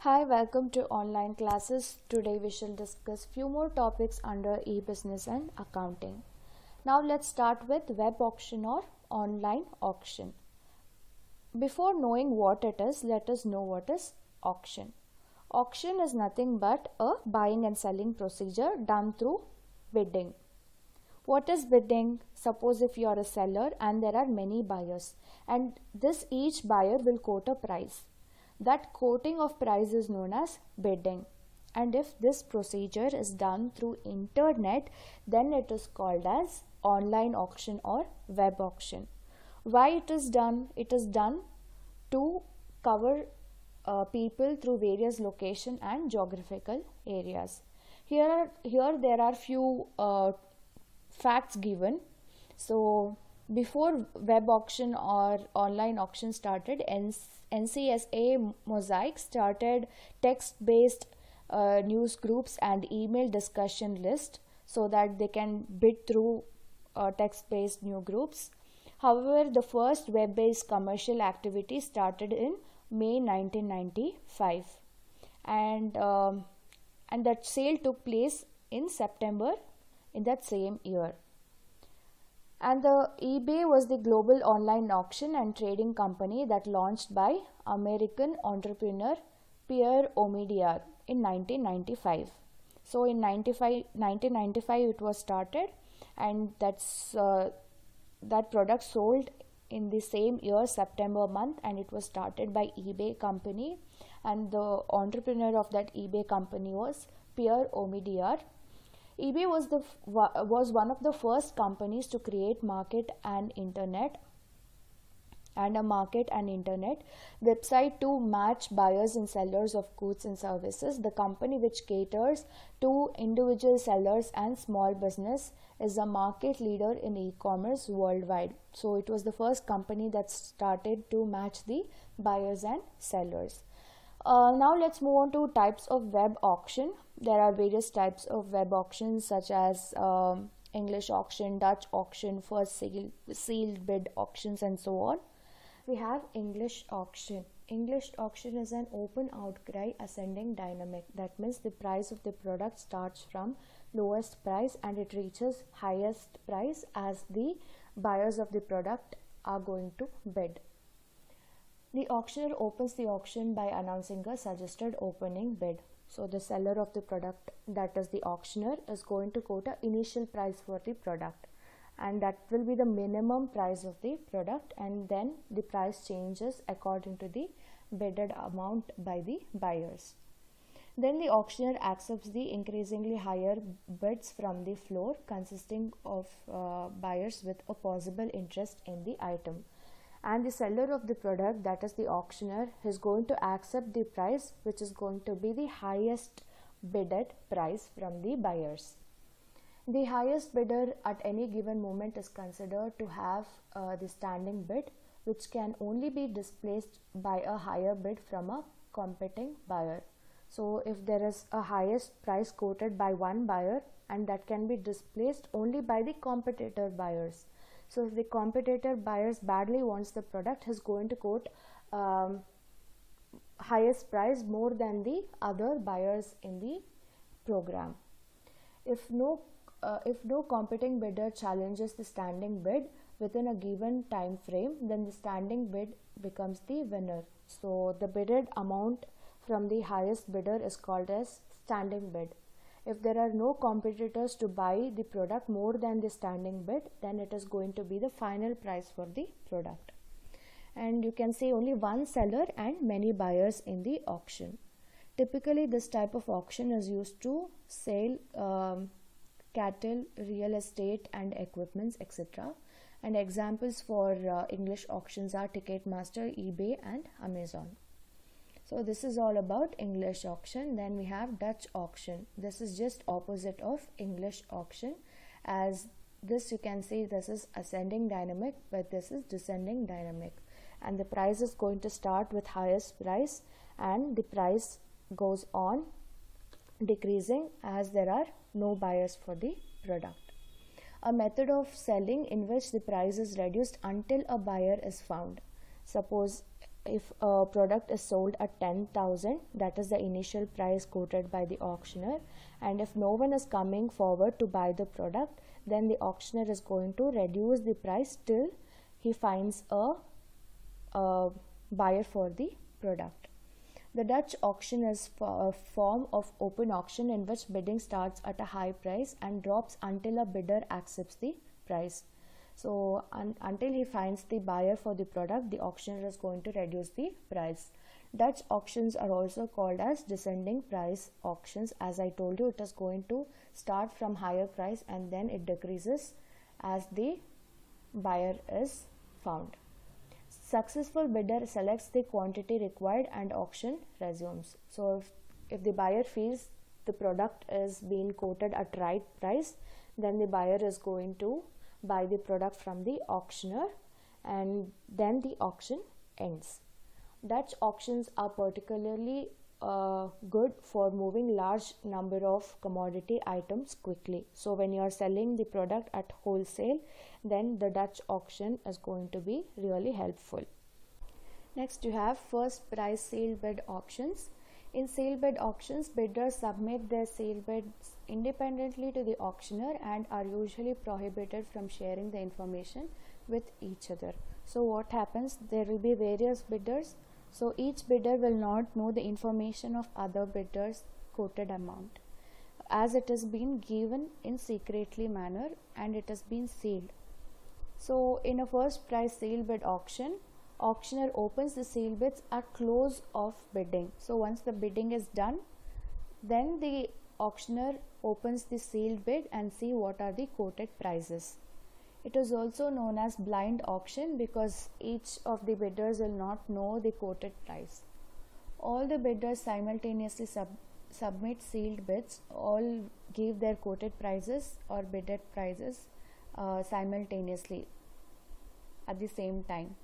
Hi, welcome to online classes. Today we shall discuss few more topics under e-business and accounting. Now let's start with web auction or online auction. Before knowing what it is, let us know what is auction. Auction is nothing but a buying and selling procedure done through bidding. What is bidding? Suppose if you are a seller and there are many buyers, and this each buyer will quote a price. That quoting of price is known as bidding. And if this procedure is done through internet, then it is called as online auction or web auction. Why it is done? It is done to cover people through various location and geographical areas. Here there are few facts given. So before web auction or online auction started, NCSA Mosaic started text-based news groups and email discussion list so that they can bid through text-based news groups. However, the first web-based commercial activity started in May 1995, and that sale took place in September in that same year. And the eBay was the global online auction and trading company that launched by American entrepreneur Pierre Omidyar in 1995. So in 1995 it was started, and that product sold in the same year, September month, and it was started by eBay company, and the entrepreneur of that eBay company was Pierre Omidyar. eBay was one of the first companies to create a market and internet website to match buyers and sellers of goods and services. The company, which caters to individual sellers and small business, is a market leader in e-commerce worldwide. So it was the first company that started to match the buyers and sellers. Now let's move on to types of web auction. There are various types of web auctions such as English auction, Dutch auction, first sealed bid auctions, and so on. We have English auction. English auction is an open outcry ascending dynamic. That means the price of the product starts from lowest price and it reaches highest price as the buyers of the product are going to bid. The auctioneer opens the auction by announcing a suggested opening bid. So the seller of the product, that is the auctioneer, is going to quote an initial price for the product, and that will be the minimum price of the product, and then the price changes according to the bidded amount by the buyers. Then the auctioneer accepts the increasingly higher bids from the floor, consisting of buyers with a possible interest in the item. And the seller of the product, that is the auctioneer, is going to accept the price which is going to be the highest bidded price from the buyers. The highest bidder at any given moment is considered to have the standing bid, which can only be displaced by a higher bid from a competing buyer. So if there is a highest price quoted by one buyer, and that can be displaced only by the competitor buyers. So if the competitor buyers badly wants the product, he is going to quote highest price more than the other buyers in the program. If no competing bidder challenges the standing bid within a given time frame, then the standing bid becomes the winner. So the bidded amount from the highest bidder is called as standing bid. If there are no competitors to buy the product more than the standing bid, then it is going to be the final price for the product. And you can see only one seller and many buyers in the auction. Typically, this type of auction is used to sell cattle, real estate and equipments, etc. And examples for English auctions are Ticketmaster, eBay and Amazon. So this is all about English auction. Then we have Dutch auction. This is just opposite of English auction. As this, you can see this is ascending dynamic, but this is descending dynamic. And the price is going to start with highest price, and the price goes on decreasing as there are no buyers for the product. A method of selling in which the price is reduced until a buyer is found. Suppose if a product is sold at 10,000, that is the initial price quoted by the auctioneer, and if no one is coming forward to buy the product, then the auctioneer is going to reduce the price till he finds a buyer for the product. The Dutch auction is a form of open auction in which bidding starts at a high price and drops until a bidder accepts the price. So until he finds the buyer for the product, the auctioneer is going to reduce the price. Dutch auctions are also called as descending price auctions. As I told you, it is going to start from higher price and then it decreases as the buyer is found. Successful bidder selects the quantity required and auction resumes. So if the buyer feels the product is being quoted at right price, then the buyer is going to buy the product from the auctioneer, and then the auction ends. Dutch auctions are particularly good for moving large number of commodity items quickly. So when you are selling the product at wholesale, then the Dutch auction is going to be really helpful. Next, you have first price sale bid auctions. In sale bid auctions, bidders submit their sale bids independently to the auctioneer and are usually prohibited from sharing the information with each other. So what happens? There will be various bidders. So each bidder will not know the information of other bidders' quoted amount, as it has been given in secretly manner and it has been sealed. So in a first price sale bid auction, auctioneer opens the sale bids at close of bidding. So once the bidding is done, then the auctioneer opens the sealed bid and see what are the quoted prices. It is also known as blind auction because each of the bidders will not know the quoted price. All the bidders simultaneously submit sealed bids. All give their quoted prices or bidded prices simultaneously at the same time.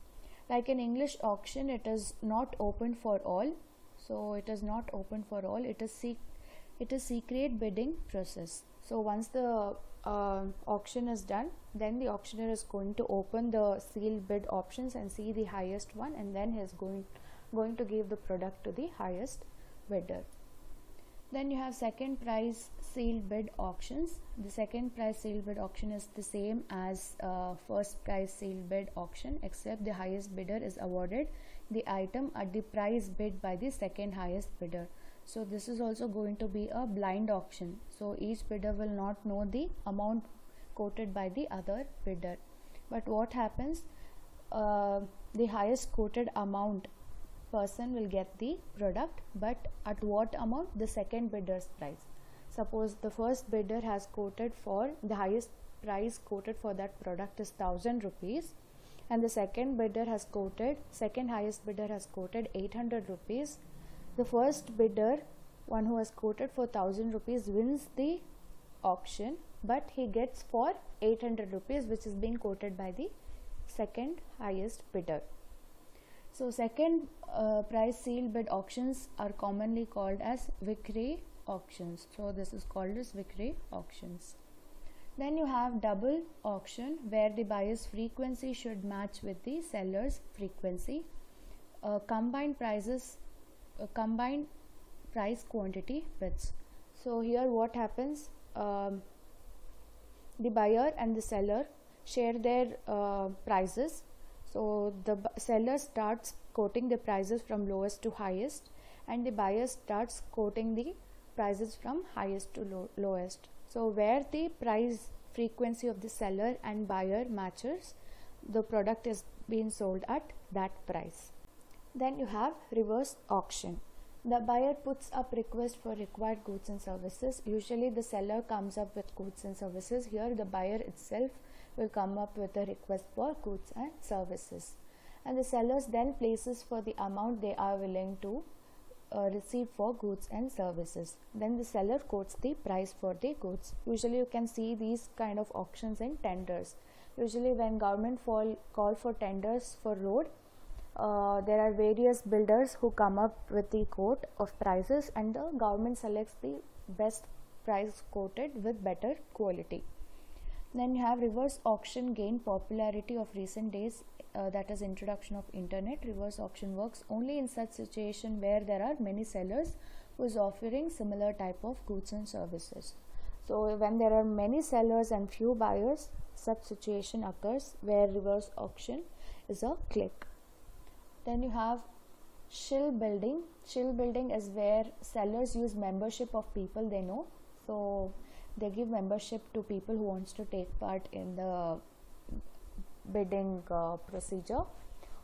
Like in English auction, it is not open for all. So it is not open for all. It is secret bidding process. So once the auction is done, then the auctioneer is going to open the sealed bid options and see the highest one, and then he is going to give the product to the highest bidder. Then you have second price sealed bid auctions. The second price sealed bid auction is the same as first price sealed bid auction, except the highest bidder is awarded the item at the price bid by the second highest bidder. So this is also going to be a blind auction. So each bidder will not know the amount quoted by the other bidder. But what happens? The highest quoted amount person will get the product, but at what amount? The second bidder's price. Suppose the first bidder has quoted for the highest price quoted for that product is 1,000 rupees, and the second highest bidder has quoted 800 rupees. The first bidder, one who has quoted for 1,000 rupees, wins the auction, but he gets for 800 rupees, which is being quoted by the second highest bidder. So second price sealed bid auctions are commonly called as Vikray auctions. So this is called as Vikray auctions. Then you have double auction, where the buyer's frequency should match with the seller's frequency. Combined price quantity bids. So here what happens? The buyer and the seller share their prices. So the seller starts quoting the prices from lowest to highest, and the buyer starts quoting the prices from highest to lowest. So where the price frequency of the seller and buyer matches, the product is being sold at that price. Then you have reverse auction. The buyer puts up request for required goods and services. Usually the seller comes up with goods and services. Here the buyer itself will come up with a request for goods and services, and the sellers then places for the amount they are willing to receive for goods and services. Then the seller quotes the price for the goods. Usually you can see these kind of auctions in tenders. Usually when government call for tenders for road, there are various builders who come up with the quote of prices, and the government selects the best price quoted with better quality. Then you have reverse auction gained popularity of recent days that is introduction of internet, reverse auction works only in such situation where there are many sellers who is offering similar type of goods and services. So when there are many sellers and few buyers, such situation occurs where reverse auction is a click. Then you have shill building. Shill building is where sellers use membership of people they know. So they give membership to people who wants to take part in the bidding procedure,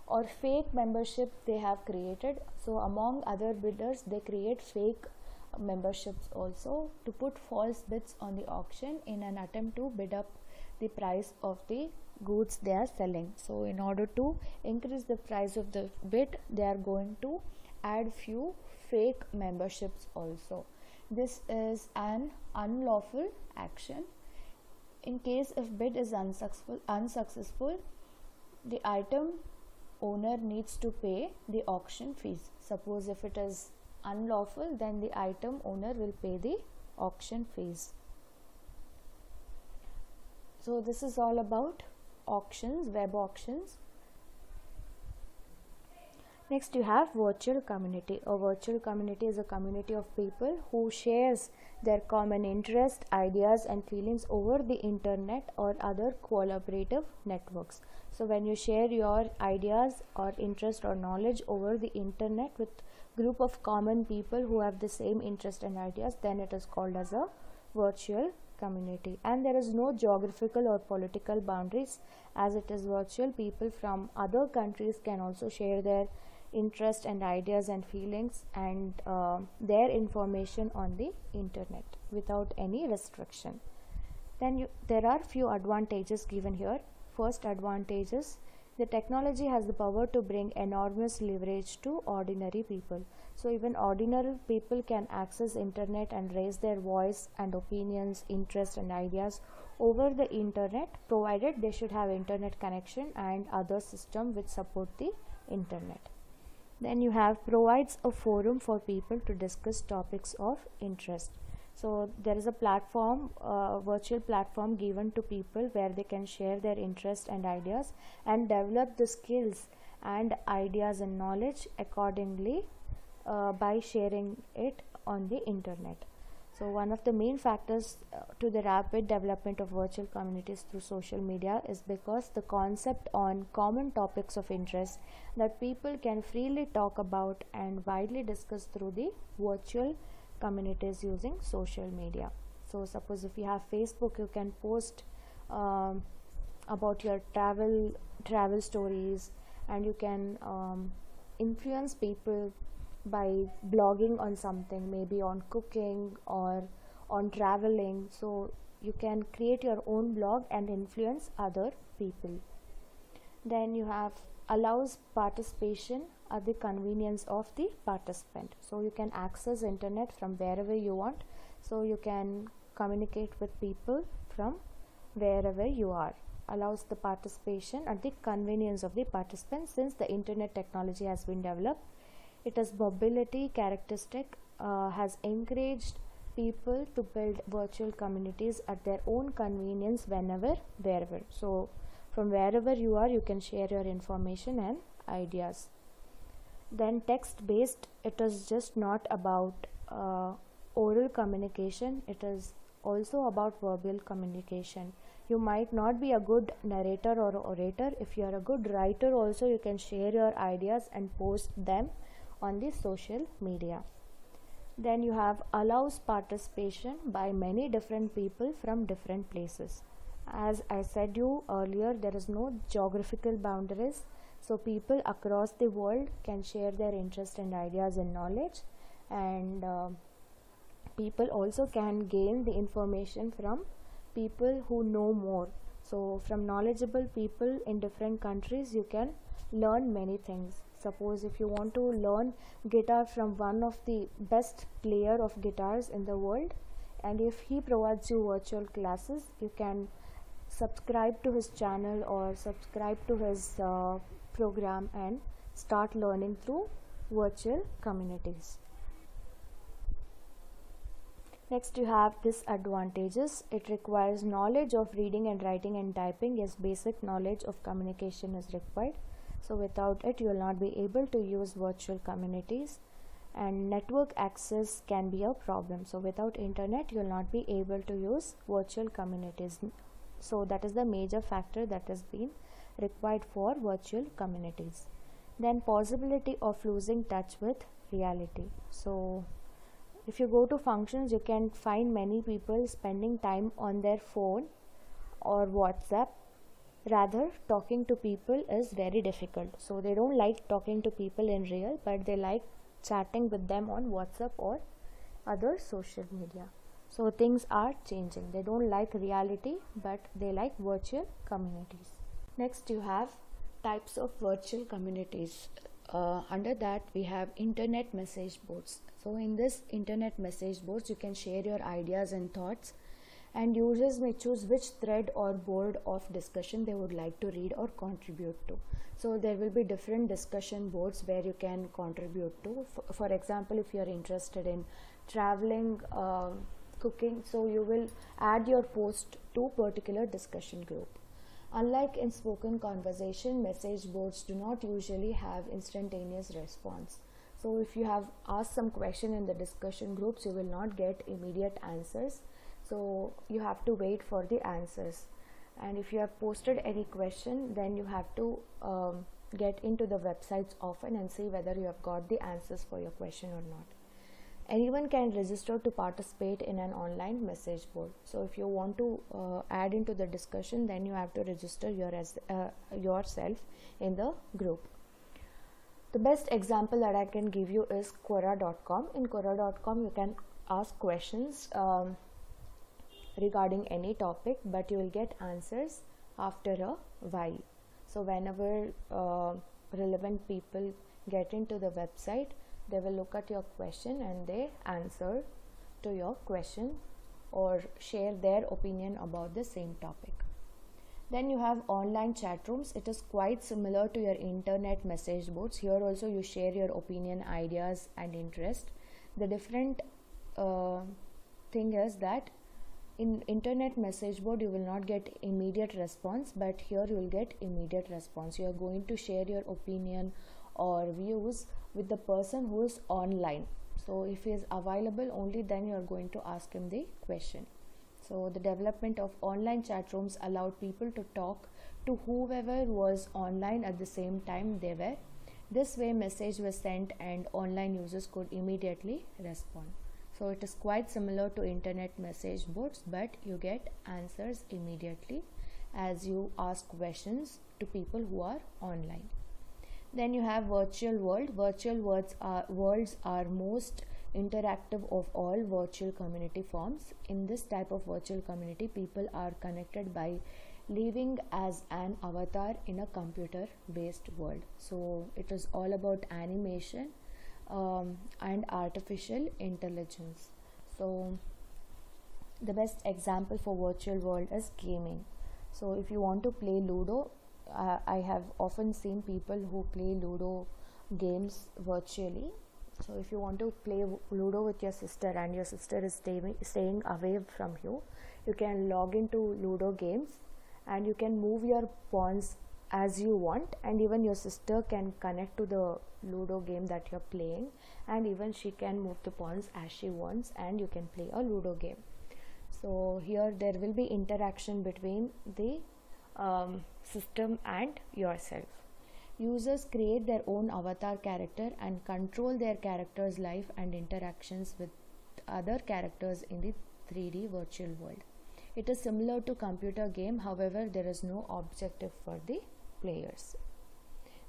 or fake membership they have created. So among other bidders, they create fake memberships also to put false bids on the auction in an attempt to bid up the price of the goods they are selling. So in order to increase the price of the bid, they are going to add few fake memberships also. This is an unlawful action. In case if bid is unsuccessful, the item owner needs to pay the auction fees. Suppose if it is unlawful, then the item owner will pay the auction fees. So this is all about auctions, web auctions. Next you have virtual community. A virtual community is a community of people who shares their common interest, ideas and feelings over the internet or other collaborative networks. So when you share your ideas or interest or knowledge over the internet with group of common people who have the same interest and ideas, then it is called as a virtual community. And there is no geographical or political boundaries. As it is virtual, people from other countries can also share their interest and ideas and feelings and their information on the internet without any restriction. Then there are few advantages given here. First advantage is the technology has the power to bring enormous leverage to ordinary people. So even ordinary people can access internet and raise their voice and opinions, interests and ideas over the internet, provided they should have internet connection and other system which support the internet. Then you have provides a forum for people to discuss topics of interest. So there is a platform, virtual platform given to people where they can share their interest and ideas and develop the skills and ideas and knowledge accordingly by sharing it on the internet. So one of the main factors to the rapid development of virtual communities through social media is because the concept on common topics of interest that people can freely talk about and widely discuss through the virtual communities using social media. So suppose if you have Facebook, you can post about your travel stories, and you can influence people by blogging on something, maybe on cooking or on traveling. So you can create your own blog and influence other people. Then you have allows participation at the convenience of the participant. So you can access internet from wherever you want. So you can communicate with people from wherever you are. Allows the participation at the convenience of the participant. Since the internet technology has been developed, it has mobility characteristic, has encouraged people to build virtual communities at their own convenience whenever, wherever. So from wherever you are, you can share your information and ideas. Then text based, it is just not about oral communication, it is also about verbal communication. You might not be a good narrator or orator. If you are a good writer also, you can share your ideas and post them on the social media. Then you have allows participation by many different people from different places. As I said you earlier, there is no geographical boundaries. So people across the world can share their interest and ideas and knowledge, and people also can gain the information from people who know more. So from knowledgeable people in different countries, you can learn many things. Suppose if you want to learn guitar from one of the best player of guitars in the world, and if he provides you virtual classes, you can subscribe to his channel or subscribe to his program and start learning through virtual communities. Next, you have disadvantages. It requires knowledge of reading and writing and typing. Yes, basic knowledge of communication is required. So without it, you will not be able to use virtual communities. And network access can be a problem. So without internet, you will not be able to use virtual communities. So that is the major factor that has been required for virtual communities. Then possibility of losing touch with reality. So if you go to functions, you can find many people spending time on their phone or WhatsApp. Rather, talking to people is very difficult. So they don't like talking to people in real, but they like chatting with them on WhatsApp or other social media. So things are changing. They don't like reality, but they like virtual communities. Next, you have types of virtual communities. Under that, we have internet message boards. So in this internet message boards, you can share your ideas and thoughts, and users may choose which thread or board of discussion they would like to read or contribute to. So there will be different discussion boards where you can contribute to. For example, if you are interested in traveling, cooking, so you will add your post to particular discussion group. Unlike in spoken conversation, message boards do not usually have instantaneous response. So if you have asked some question in the discussion groups, you will not get immediate answers. So you have to wait for the answers. And if you have posted any question, then you have to get into the websites often and see whether you have got the answers for your question or not. Anyone can register to participate in an online message board. So if you want to add into the discussion, then you have to register yourself in the group. The best example that I can give you is Quora.com. In Quora.com, you can ask questions regarding any topic, but you will get answers after a while. So whenever relevant people get into the website, they will look at your question and they answer to your question or share their opinion about the same topic. Then you have online chat rooms. It is quite similar to your internet message boards. Here also you share your opinion, ideas and interest. The different thing is that in internet message board you will not get immediate response, but here you will get immediate response. You are going to share your opinion or views with the person who is online. So if he is available, only then you are going to ask him the question. So the development of online chat rooms allowed people to talk to whoever was online at the same time they were. This way message was sent and online users could immediately respond. So it is quite similar to internet message boards, but you get answers immediately as you ask questions to people who are online. Then you have virtual world. Virtual worlds are most interactive of all virtual community forms. In this type of virtual community, people are connected by living as an avatar in a computer based world. So it is all about animation and artificial intelligence. So the best example for virtual world is gaming. So if you want to play Ludo, I have often seen people who play Ludo games virtually. So if you want to play Ludo with your sister and your sister is staying away from you, you can log into Ludo games and you can move your pawns as you want, and even your sister can connect to the Ludo game that you're playing, and even she can move the pawns as she wants and you can play a Ludo game. So here there will be interaction between the system and yourself. Users create their own avatar character and control their character's life and interactions with other characters in the 3D virtual world. It is similar to computer game, however there is no objective for the players.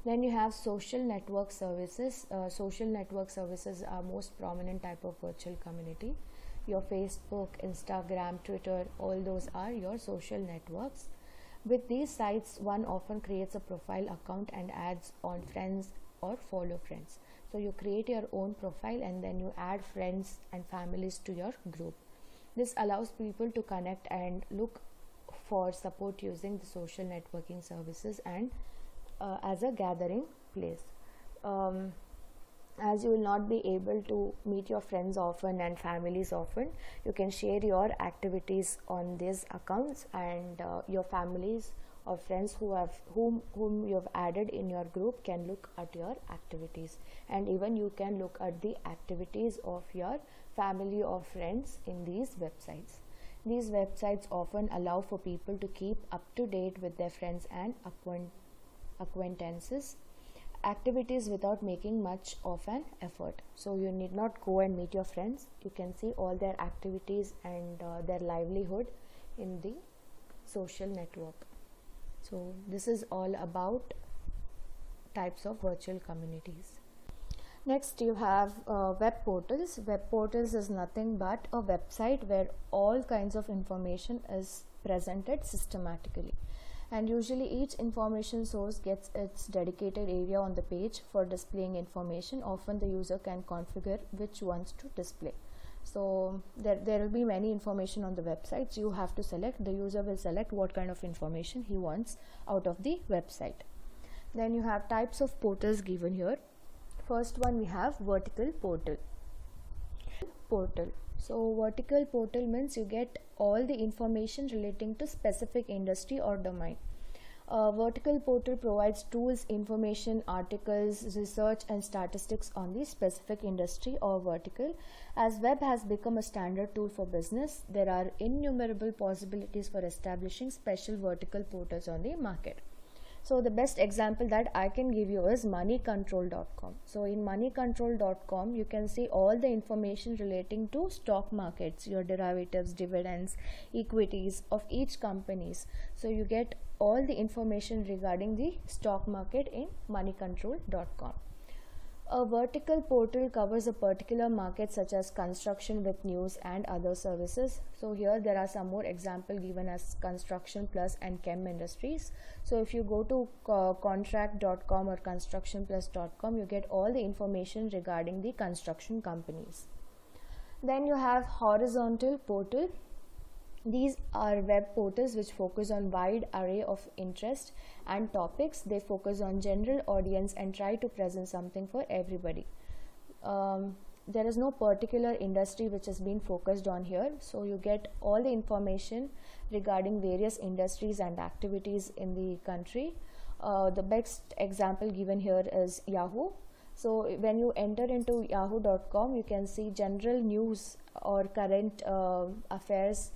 Then you have social network services. Social network services are most prominent type of virtual community. Your Facebook, Instagram, Twitter, all those are your social networks. With these sites, one often creates a profile account and adds on friends or follow friends. So you create your own profile and then you add friends and families to your group. This allows people to connect and look for support using the social networking services and as a gathering place. As you will not be able to meet your friends often and families often, you can share your activities on these accounts, and your families or friends whom you have added in your group can look at your activities, and even you can look at the activities of your family or friends in these websites. These websites often allow for people to keep up to date with their friends and acquaintances activities without making much of an effort. So you need not go and meet your friends. You can see all their activities and their livelihood in the social network. So this is all about types of virtual communities. Next, you have web portals. Web portals is nothing but a website where all kinds of information is presented systematically, and usually each information source gets its dedicated area on the page for displaying information. Often the user can configure which ones to display. So there will be many information on the websites. You have to select, the user will select what kind of information he wants out of the website. Then you have types of portals given here. First one, we have vertical portal. So vertical portal means you get all the information relating to specific industry or domain. Vertical portal provides tools, information, articles, research and statistics on the specific industry or vertical. As web has become a standard tool for business, there are innumerable possibilities for establishing special vertical portals on the market. So the best example that I can give you is moneycontrol.com. So in moneycontrol.com, you can see all the information relating to stock markets, your derivatives, dividends, equities of each companies. So you get all the information regarding the stock market in moneycontrol.com. A vertical portal covers a particular market such as construction with news and other services. So here there are some more examples given as construction plus and chem industries. So if you go to contract.com or constructionplus.com, you get all the information regarding the construction companies. Then you have horizontal portal. These are web portals which focus on wide array of interest and topics. They focus on general audience and try to present something for everybody. There is no particular industry which has been focused on here. So you get all the information regarding various industries and activities in the country. The best example given here is Yahoo. So when you enter into yahoo.com, you can see general news or current affairs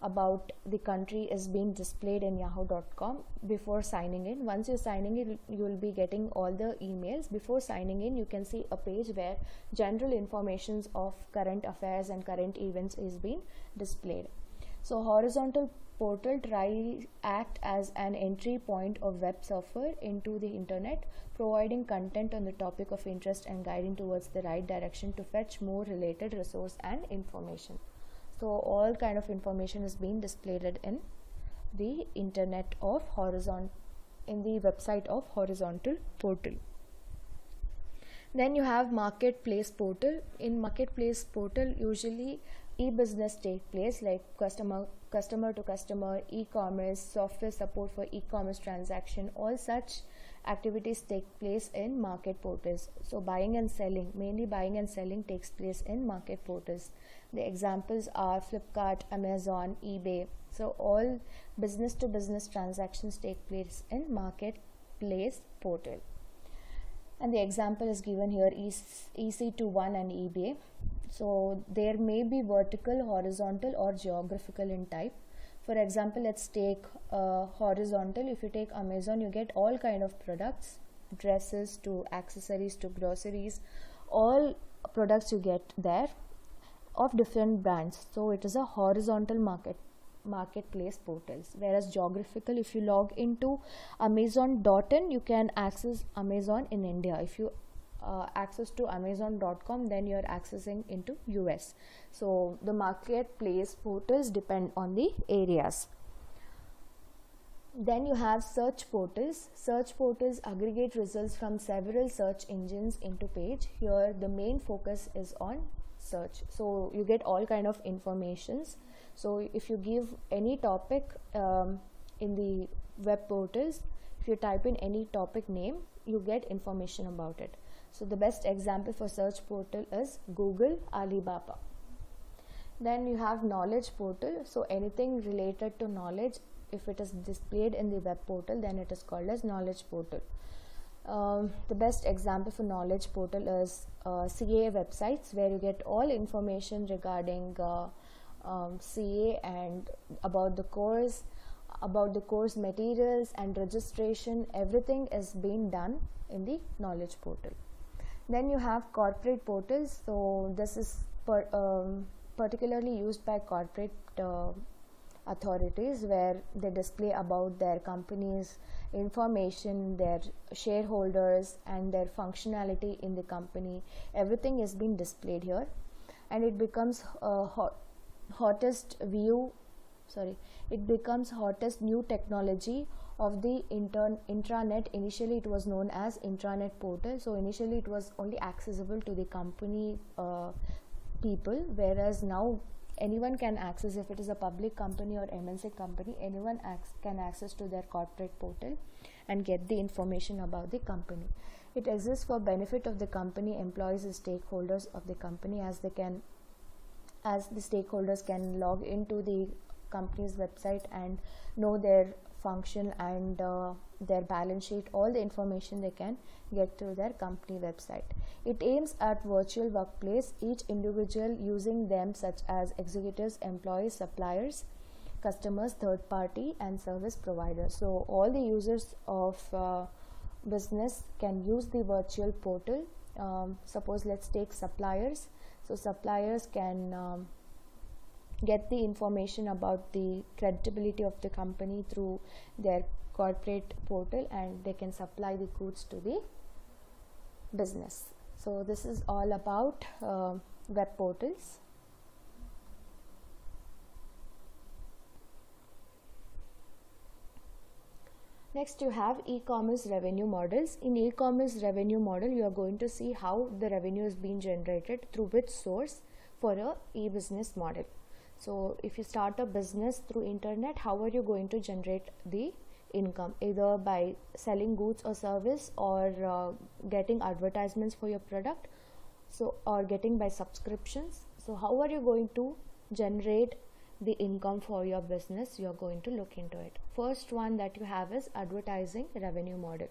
about the country is being displayed in yahoo.com before signing in. Once you're signing in, you will be getting all the emails. Before signing in, you can see a page where general information of current affairs and current events is being displayed. So horizontal portal act as an entry point of web surfer into the internet, providing content on the topic of interest and guiding towards the right direction to fetch more related resource and information. So all kind of information is being displayed in the internet of in the website of horizontal portal. Then you have marketplace portal. In marketplace portal, usually e-business take place, like customer to customer, e-commerce, software support for e-commerce transaction. All such activities take place in market portals. So buying and selling, mainly buying and selling takes place in market portals. The examples are Flipkart, Amazon, eBay. So all business to business transactions take place in marketplace portal. And the example is given here is EC21 and eBay. So there may be vertical, horizontal or geographical in type. For example, let's take horizontal. If you take Amazon, you get all kind of products, dresses to accessories to groceries, all products you get there of different brands. So it is a horizontal marketplace portals. Whereas geographical, if you log into amazon.in, you can access Amazon in India. If you access to amazon.com, then you are accessing into US. So the marketplace portals depend on the areas. Then you have search portals. Search portals aggregate results from several search engines into page. Here the main focus is on search. So you get all kind of informations. So if you give any topic in the web portals, if you type in any topic name, you get information about it. So the best example for search portal is Google, Alibaba. Then you have knowledge portal. So anything related to knowledge, if it is displayed in the web portal, then it is called as knowledge portal. The best example for knowledge portal is CA websites, where you get all information regarding CA and about the course materials and registration. Everything is being done in the knowledge portal. Then you have corporate portals. So this is particularly used by corporate authorities, where they display about their company's information, their shareholders and their functionality in the company. Everything is being displayed here, and it becomes hottest new technology of the intranet. Initially it was known as intranet portal. So initially it was only accessible to the company people, whereas now anyone can access. If it is a public company or MNC company, anyone can access to their corporate portal and get the information about the company. It exists for benefit of the company, employees, and stakeholders of the company, as the stakeholders can log into the company's website and know their function and their balance sheet. All the information they can get through their company website. It aims at virtual workplace, each individual using them, such as executives, employees, suppliers, customers, third party and service providers. So all the users of business can use the virtual portal. Suppose let's take suppliers. So suppliers can get the information about the credibility of the company through their corporate portal, and they can supply the goods to the business. So this is all about web portals. Next you have e-commerce revenue models. In e-commerce revenue model, you are going to see how the revenue is being generated through which source for a e-business model. So if you start a business through internet, how are you going to generate the income? Either by selling goods or service, or getting advertisements for your product, so or getting by subscriptions. So how are you going to generate the income for your business? You are going to look into it. First one that you have is advertising revenue model.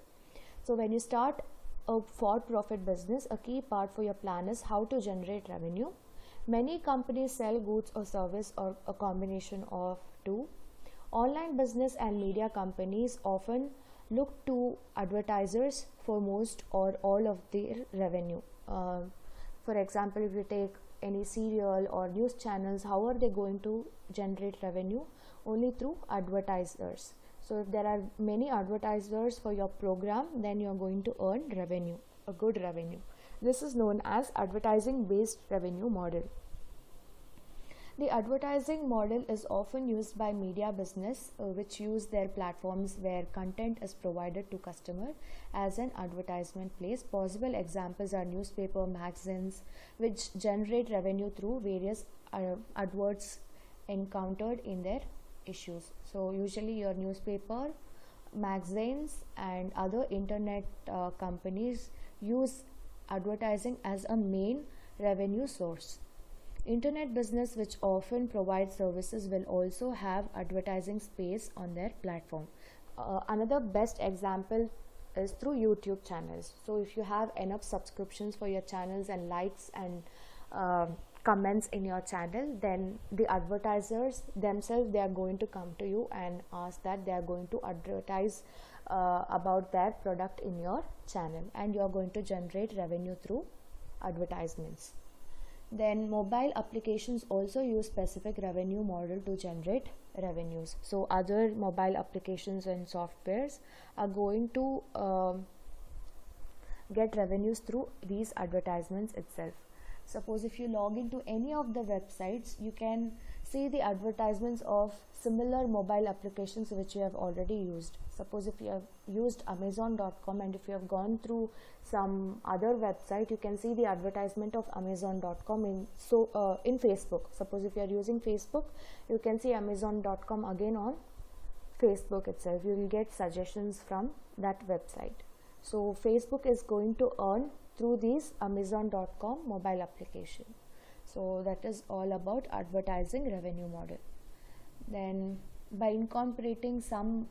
So when you start a for-profit business, a key part for your plan is how to generate revenue. Many companies sell goods or service, or a combination of two. Online business and media companies often look to advertisers for most or all of their revenue. For example, if you take any serial or news channels, how are they going to generate revenue? Only through advertisers. So if there are many advertisers for your program, then you are going to earn revenue, a good revenue. This is known as advertising based revenue model. The advertising model is often used by media business which use their platforms where content is provided to customer as an advertisement place. Possible examples are newspaper, magazines, which generate revenue through various adverts encountered in their issues. So usually your newspaper, magazines and other internet companies use advertising as a main revenue source. Internet business, which often provide services, will also have advertising space on their platform. Another best example is through YouTube channels. So if you have enough subscriptions for your channels and likes and comments in your channel, then the advertisers themselves, they are going to come to you and ask that they are going to advertise about their product in your channel, and you are going to generate revenue through advertisements. Then mobile applications also use specific revenue model to generate revenues. So other mobile applications and softwares are going to get revenues through these advertisements itself. Suppose if you log into any of the websites, you can see the advertisements of similar mobile applications which you have already used. Suppose if you have used Amazon.com, and if you have gone through some other website, you can see the advertisement of Amazon.com in Facebook. Suppose if you are using Facebook, you can see Amazon.com again on Facebook itself. You will get suggestions from that website. So Facebook is going to earn through these Amazon.com mobile application. So that is all about advertising revenue model. Then by incorporating some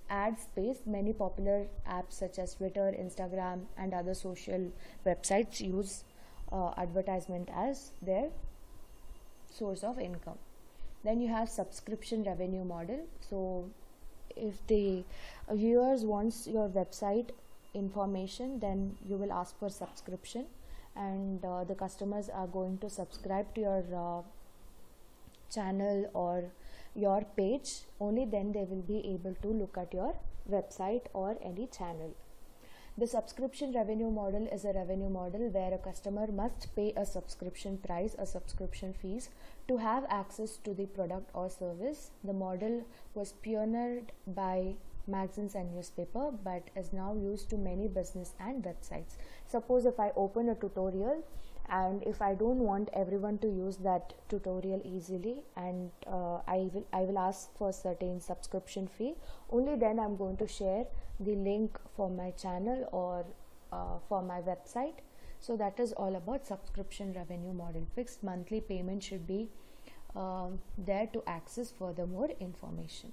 ad space, many popular apps such as Twitter, Instagram and other social websites use advertisement as their source of income. Then you have subscription revenue model. So if the viewers wants your website information, then you will ask for subscription, and the customers are going to subscribe to your channel or your page. Only then they will be able to look at your website or any channel. The subscription revenue model is a revenue model where a customer must pay a subscription price, a subscription fees, to have access to the product or service. The model was pioneered by magazines and newspaper, but is now used to many business and websites. Suppose if I open a tutorial, and if I don't want everyone to use that tutorial easily, and I will ask for certain subscription fee, only then I'm going to share the link for my channel or for my website. So that is all about subscription revenue model. Fixed monthly payment should be there to access furthermore information.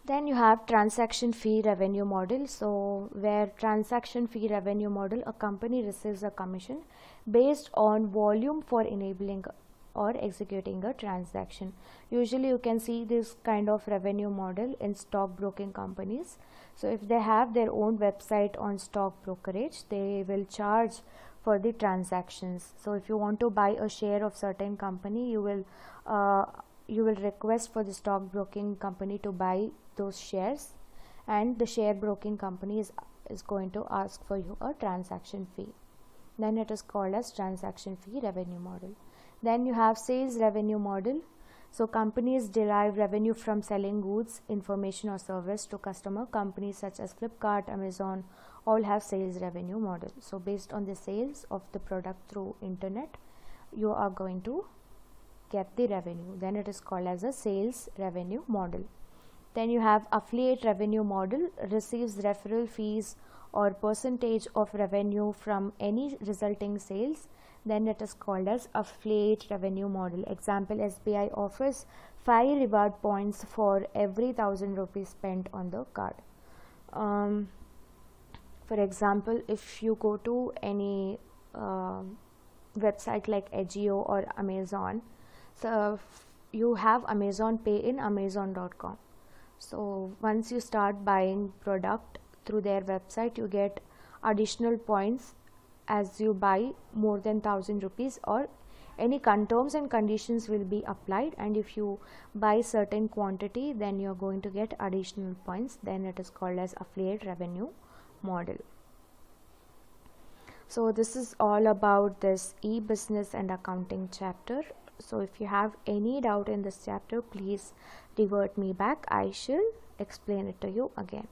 Then you have transaction fee revenue model. So where transaction fee revenue model, a company receives a commission based on volume for enabling or executing a transaction. Usually you can see this kind of revenue model in stock broking companies. So if they have their own website on stock brokerage, they will charge for the transactions. So if you want to buy a share of certain company, you will request for the stock broking company to buy those shares, and the share broking company is going to ask for you a transaction fee. Then it is called as transaction fee revenue model. Then you have sales revenue model. So companies derive revenue from selling goods, information or service to customer. Companies such as Flipkart, Amazon all have sales revenue model. So based on the sales of the product through internet, you are going to get the revenue. Then it is called as a sales revenue model. Then you have affiliate revenue model, receives referral fees or percentage of revenue from any resulting sales. Then it is called as affiliate revenue model. Example, SBI offers 5 reward points for every 1,000 rupees spent on the card. For example, if you go to any website like Ajio or Amazon, so you have Amazon Pay in Amazon.com. So once you start buying product through their website, you get additional points as you buy more than 1,000 rupees, or any terms and conditions will be applied, and if you buy certain quantity, then you are going to get additional points. Then it is called as affiliate revenue model. So this is all about this e-business and accounting chapter. So if you have any doubt in this chapter, please revert me back. I shall explain it to you again.